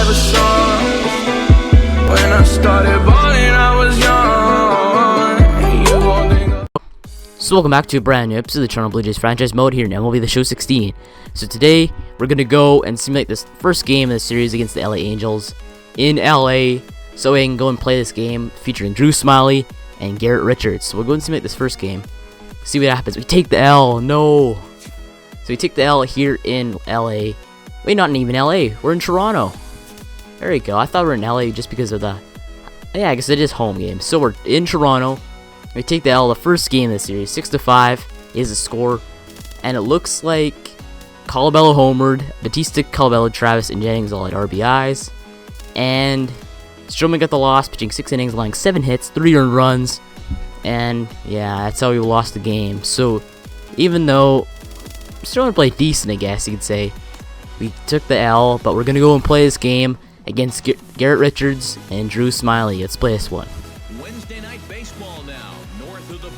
ever saw. When I started balling, I was young. You won't think of. So welcome back to a brand new episode of the Toronto Blue Jays franchise mode here in MLB The Show 16. So today, we're going to go and simulate this first game of the series against the LA Angels in LA, so we can go and play this game featuring Drew Smyly and Garrett Richards. So we'll go and simulate this first game, see what happens. We take the L, no. So we take the L here in LA. Wait, not even LA, we're in Toronto. There we go. I thought we were in LA just because of the, yeah, I guess it is home game. So we're in Toronto. We take the L, the first game of the series. 6-5 is the score, and it looks like Colabello homered, Batista, Colabello, Travis, and Jennings all had RBIs, and Stroman got the loss, pitching 6 innings, allowing 7 hits, 3 earned runs, and yeah, that's how we lost the game. So even though Stroman played decent, I guess you could say, we took the L, but we're gonna go and play this game against Garrett Richards and Drew Smyly. Let's play this one.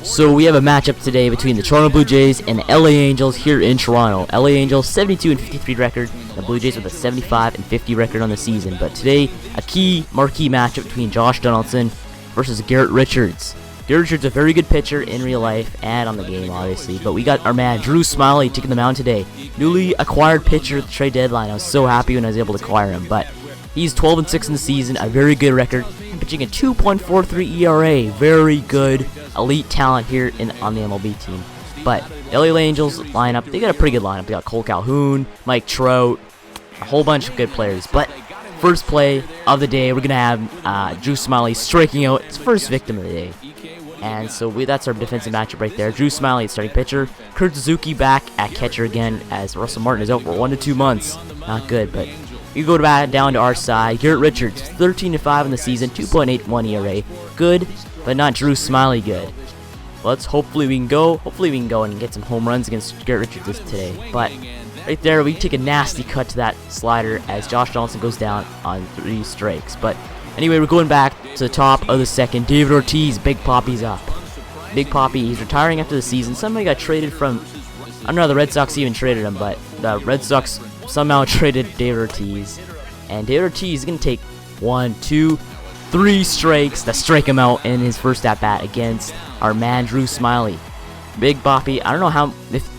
So we have a matchup today between the Toronto Blue Jays and the LA Angels here in Toronto. LA Angels 72-53 record, the Blue Jays with a 75-50 record on the season. But today, a key marquee matchup between Josh Donaldson versus Garrett Richards. Garrett Richards, a very good pitcher in real life and on the game, obviously. But we got our man Drew Smyly taking the mound today. Newly acquired pitcher at the trade deadline. I was so happy when I was able to acquire him. But he's 12-6 in the season, a very good record, pitching a 2.43 ERA. Very good, elite talent here on the MLB team. But the LA Angels lineup, they got a pretty good lineup. They got Cole Calhoun, Mike Trout, a whole bunch of good players. But first play of the day, we're gonna have Drew Smyly striking out his first victim of the day. And so that's our defensive matchup right there. Drew Smyly, starting pitcher. Kurt Suzuki back at catcher again, as Russell Martin is out for 1 to 2 months. Not good, but you go down to our side. Garrett Richards, 13-5 in the season, 2.81 ERA. Good, but not Drew Smyly good. Hopefully we can go and get some home runs against Garrett Richards today. But right there, we take a nasty cut to that slider as Josh Donaldson goes down on 3 strikes. But anyway, we're going back to the top of the second. David Ortiz, Big Poppy's up. Big Poppy, he's retiring after the season. Somebody got traded from, I don't know, the Red Sox even traded him, but the Red Sox somehow traded David Ortiz. And David Ortiz is going to take 1, 2, 3 strikes to strike him out in his first at-bat against our man Drew Smyly. Big Poppy, I don't know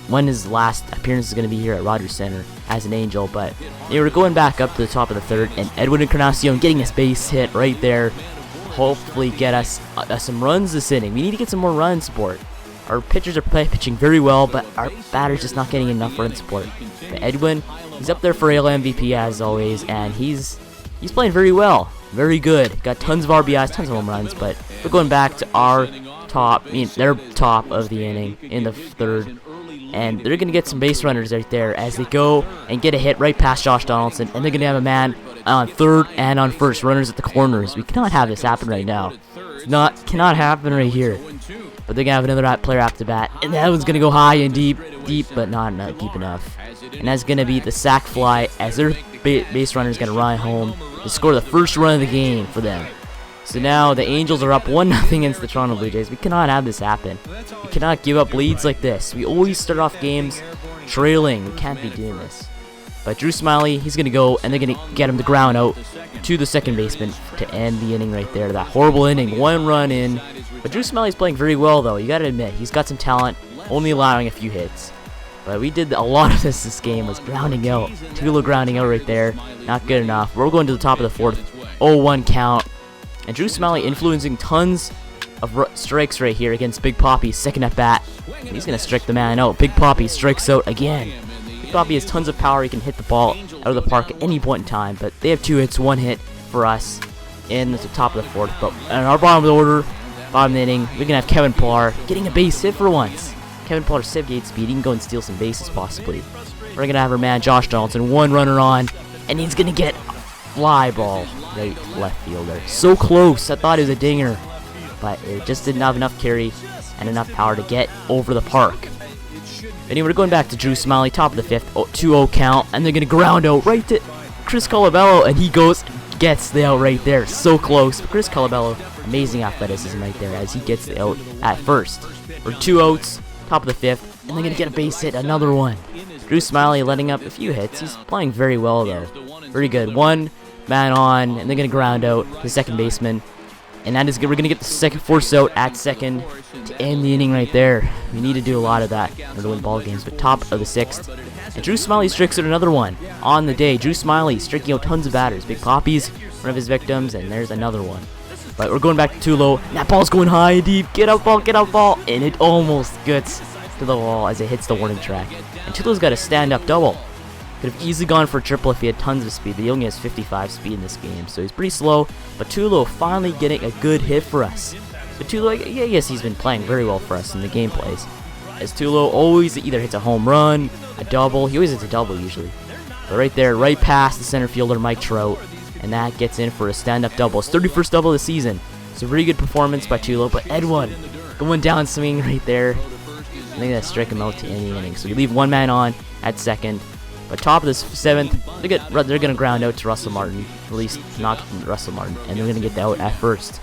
when his last appearance is going to be here at Rogers Center as an Angel, but we're going back up to the top of the third, and Edwin Encarnacion getting his base hit right there. Hopefully get us some runs this inning. We need to get some more run support. Our pitchers are pitching very well, but our batters just not getting enough run support. But Edwin, he's up there for AL MVP as always, and he's playing very well. Very good. Got tons of RBIs, tons of home runs, but we're going back to our top, their top of the inning in the third. And they're going to get some base runners right there as they go and get a hit right past Josh Donaldson. And they're going to have a man on third and on first, runners at the corners. We cannot have this happen right now. Cannot happen right here. But they're going to have another player after bat. And that one's going to go high and deep, but not deep enough. And that's going to be the sac fly as their base runner is going to run home to score the first run of the game for them. So now the Angels are up 1-0 against the Toronto Blue Jays. We cannot have this happen. We cannot give up leads like this. We always start off games trailing. We can't be doing this. But Drew Smyly, he's going to go, and they're going to get him the ground out to the second baseman to end the inning right there. That horrible inning, 1 run in. But Drew Smyly's playing very well, though. You got to admit, he's got some talent, only allowing a few hits. But we did a lot of this game was grounding out. Tula grounding out right there. Not good enough. We're going to the top of the fourth. 0-1 count. And Drew Smyly influencing tons of strikes right here against Big Poppy's second at bat. He's going to strike the man out. Big Poppy strikes out again. Big Poppy has tons of power. He can hit the ball out of the park at any point in time. But they have 2 hits, 1 hit for us in the top of the fourth. But in our bottom of the order, bottom of the inning, we're going to have Kevin Pillar getting a base hit for once. Kevin Pillar, 78 speed. He can go and steal some bases possibly. We're going to have our man Josh Donaldson, 1 runner on. And he's going to get fly ball right left fielder. So close. I thought it was a dinger, but it just didn't have enough carry and enough power to get over the park. Anyway, we're going back to Drew Smyly, top of the fifth, 2-0 count, and they're going to ground out right to Chris Colabello, and he gets the out right there. So close. But Chris Colabello, amazing athleticism right there as he gets the out at first. We're 2 outs, top of the fifth, and they're going to get a base hit, another one. Drew Smyly letting up a few hits. He's playing very well, though. Very good. 1, man on, and they're gonna ground out the second baseman. And that is good. We're gonna get the second force out at second to end the inning right there. We need to do a lot of that in order to win ball games. But top of the 6th, and Drew Smyly strikes out another one on the day. Drew Smyly striking out tons of batters. Big Poppy's one of his victims, and there's another one. But we're going back to Tulo. And that ball's going high and deep. Get up ball, and it almost gets to the wall as it hits the warning track. And Tulo's got a stand-up double. Could have easily gone for a triple if he had tons of speed, but he only has 55 speed in this game, so he's pretty slow. But Tulo finally getting a good hit for us. But Tulo, yeah, yes, he's been playing very well for us in the gameplays. As Tulo always either hits a home run, a double. He always hits a double usually. But right there, right past the center fielder Mike Trout, and that gets in for a stand-up double. His 31st double of the season. It's a very good performance by Tulo, but Edwin going down swinging right there. I think that strike him out to end the inning. So we leave one man on at second. But top of this 7th, they're gonna ground out to Russell Martin, at least not Russell Martin, and they're gonna get the out at first.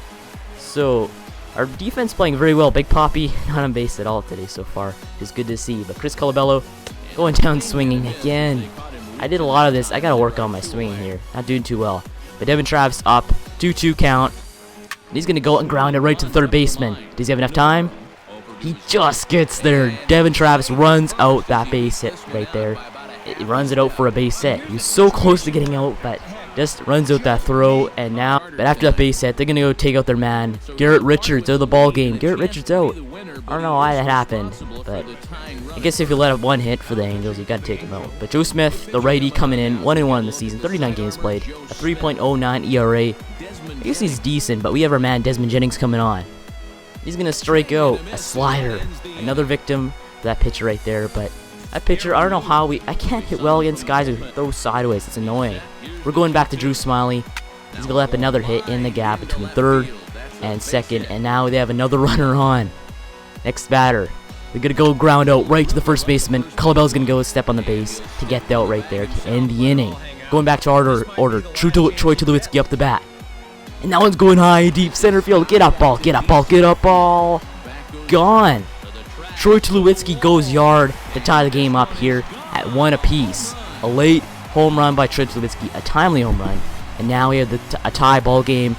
So our defense playing very well. Big Poppy not on base at all today so far. It's good to see. But Chris Colabello going down swinging again. I did a lot of this. I gotta work on my swinging here. Not doing too well. But Devin Travis up, 2-2 count. And he's gonna go and ground it right to the third baseman. Does he have enough time? He just gets there. Devin Travis runs out that base hit right there. It runs it out for a base hit. He was so close to getting out, but just runs out that throw. And now, but after that base hit, they're gonna go take out their man, Garrett Richards, out of the ball game. Garrett Richards out. I don't know why that happened, but I guess if you let up one hit for the Angels, you gotta take him out. But Joe Smith, the righty, coming in 1-1 in the season, 39 games played, a 3.09 ERA. I guess he's decent, but we have our man Desmond Jennings coming on. He's gonna strike out a slider, another victim for that pitcher right there, but. That pitcher, I don't know how I can't hit well against guys who throw sideways. It's annoying. We're going back to Drew Smyly. He's going to let up another hit in the gap between third and second. And now they have another runner on. Next batter. They're going to go ground out right to the first baseman. Colabello's going to go step on the base to get the out right there to end the inning. Going back to our order. Troy Tulowitzki up the bat. And that one's going high, deep center field. Get up ball. Gone. Troy Tulowitzki goes yard to tie the game up here at 1 apiece. A late home run by Troy Tulowitzki, a timely home run, and now we have a tie ball game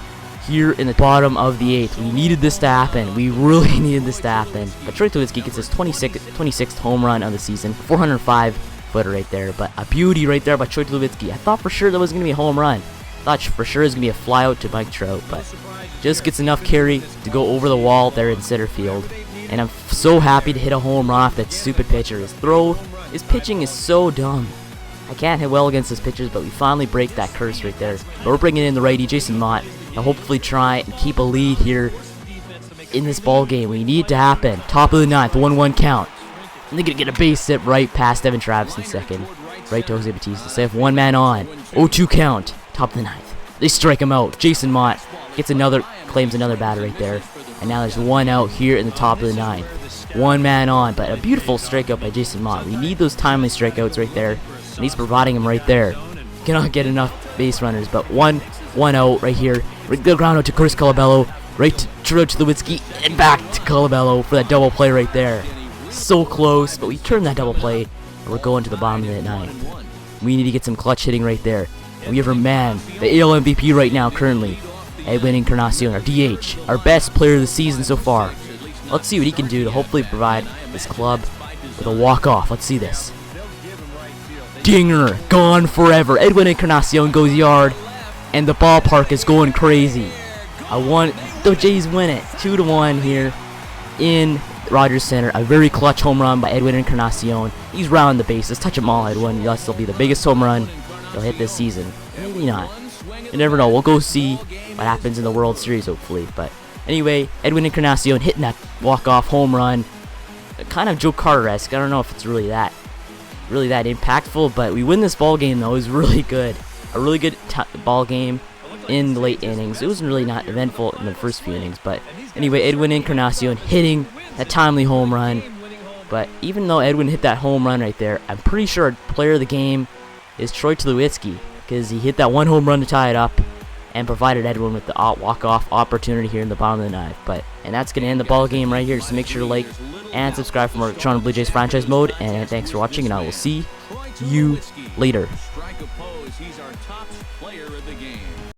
here in the bottom of the 8th. We needed this to happen. We really needed this to happen. But Troy Tulowitzki gets his 26th home run of the season, 405 footer right there. But a beauty right there by Troy Tulowitzki. I thought for sure that was going to be a home run. I thought for sure it was going to be a fly out to Mike Trout, but just gets enough carry to go over the wall there in center field. And I'm so happy to hit a home run off that stupid pitcher. His pitching is so dumb. I can't hit well against his pitchers, but we finally break that curse right there. But we're bringing in the righty, Jason Mott, to hopefully try and keep a lead here in this ball game. We need it to happen. Top of the 9th, 1-1 count. And they're going to get a base hit right past Devin Travis in second. Right to Jose Bautista. So they have one man on. 0-2 count. Top of the 9th. They strike him out. Jason Mott claims another batter right there. And now there's one out here in the top of the 9th. One man on, but a beautiful strikeout by Jason Mott. We need those timely strikeouts right there, and he's providing them right there. Cannot get enough base runners, but one out right here. The ground out to Chris Colabello, right to Troy Tulowitzki, and back to Colabello for that double play right there. So close, but we turned that double play, and we're going to the bottom of the 9th. We need to get some clutch hitting right there. And we have our man, the AL MVP right now currently, Edwin Encarnacion, our DH, our best player of the season so far. Let's see what he can do to hopefully provide this club with a walk-off. Let's see this. Dinger, gone forever. Edwin Encarnacion goes yard, and the ballpark is going crazy. The Jays win it, 2-1 here in Rogers Center. A very clutch home run by Edwin Encarnacion. He's rounding the bases. Touch them all, Edwin. This will be the biggest home run he'll hit this season. Maybe not. You never know. We'll go see what happens in the World Series, hopefully. But anyway, Edwin Encarnacion hitting that walk-off home run. Kind of Joe Carter-esque. I don't know if it's really that impactful, but we win this ball game, though. It was really good. A really good ball game in the late innings. It wasn't really not eventful in the first few innings, but anyway, Edwin Encarnacion hitting that timely home run. But even though Edwin hit that home run right there, I'm pretty sure our player of the game is Troy Tulowitzki, because he hit that one home run to tie it up and provided Edwin with the walk-off opportunity here in the bottom of the 9th. And that's going to end the ball game right here, so make sure to like and subscribe for more Toronto Blue Jays franchise mode, and thanks for watching, and I will see you later. as he's our top player of the game.